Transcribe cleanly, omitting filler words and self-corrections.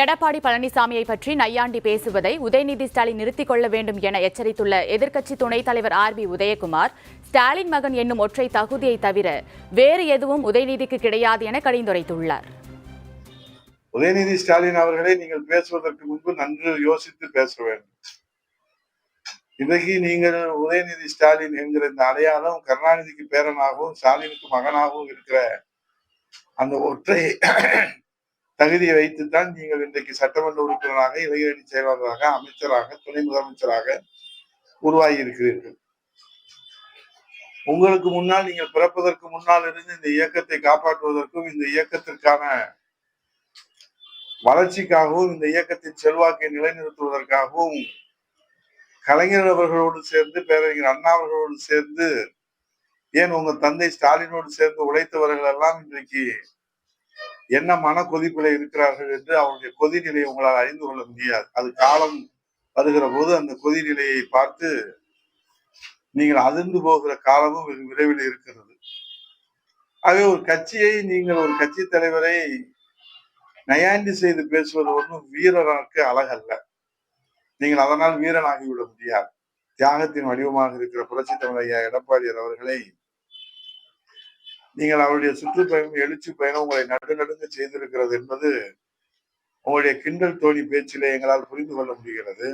எடப்பாடி பழனிசாமியை பற்றி நையாண்டி பேசுவதை உதயநிதி ஸ்டாலின் நிறுத்திக் கொள்ள வேண்டும் என எச்சரித்துள்ள எதிர்க்கட்சி துணைத் தலைவர் RB உதயகுமார், ஸ்டாலின் மகன் என்னும் ஒற்றை தகுதியை தவிர வேறு எதுவும் உதயநிதிக்கு கிடையாது என கடிந்துரைத்துள்ளார். உதயநிதி ஸ்டாலின் அவர்களை நீங்கள் பேசுவதற்கு முன்பு நன்கு யோசித்து பேச வேண்டும். இன்றைக்கு நீங்கள் உதயநிதி ஸ்டாலின் என்கிற இந்த அடையாளம் கருணாநிதிக்கு பேரனாகவும் ஸ்டாலினுக்கு மகனாகவும் இருக்கிற அந்த ஒற்றை தகுதியை வைத்துத்தான் நீங்கள் இன்றைக்கு சட்டமன்ற உறுப்பினராக, இளைஞரணி செயலாளராக, அமைச்சராக, துணை முதலமைச்சராக உருவாகி இருக்கிறீர்கள். உங்களுக்கு முன்னால் நீங்கள் பிறப்பதற்கு முன்னால் இருந்து இந்த இயக்கத்தை காப்பாற்றுவதற்கும், இந்த இயக்கத்திற்கான வளர்ச்சிக்காகவும், இந்த இயக்கத்தின் செல்வாக்கை நிலைநிறுத்துவதற்காகவும் கலைஞர் அவர்களோடு சேர்ந்து, பேரறிஞர் அண்ணா அவர்களோடு சேர்ந்து, ஏன் உங்க தந்தை ஸ்டாலினோடு சேர்ந்து உழைத்தவர்கள் எல்லாம் இன்றைக்கு என்ன மன கொதிப்பில இருக்கிறார்கள் என்று அவருடைய கொதிநிலையை உங்களால் அறிந்து கொள்ள முடியாது. அது காலம் வருகிற போது அந்த கொதிநிலையை பார்த்து நீங்கள் அதிர்ந்து போகிற காலமும் வெகு விரைவில் இருக்கிறது. ஆகவே ஒரு கட்சியை, நீங்கள் ஒரு கட்சி தலைவரை நையாண்டி செய்து பேசுவது ஒன்றும் வீரருக்கு அழகல்ல. நீங்கள் அதனால் வீரனாகிவிட முடியாது. தியாகத்தின் வடிவமாக இருக்கிற புரட்சி தமிழ் ஐயா எடப்பாடியார் அவர்களை நீங்கள் அவருடைய சுற்றுப்பயணம், எழுச்சி பயணம் உங்களை நடுநடுங்க செய்திருக்கிறது என்பது உங்களுடைய கிண்டல் தோணி பேச்சிலே எங்களால் புரிந்து கொள்ள முடிகிறது.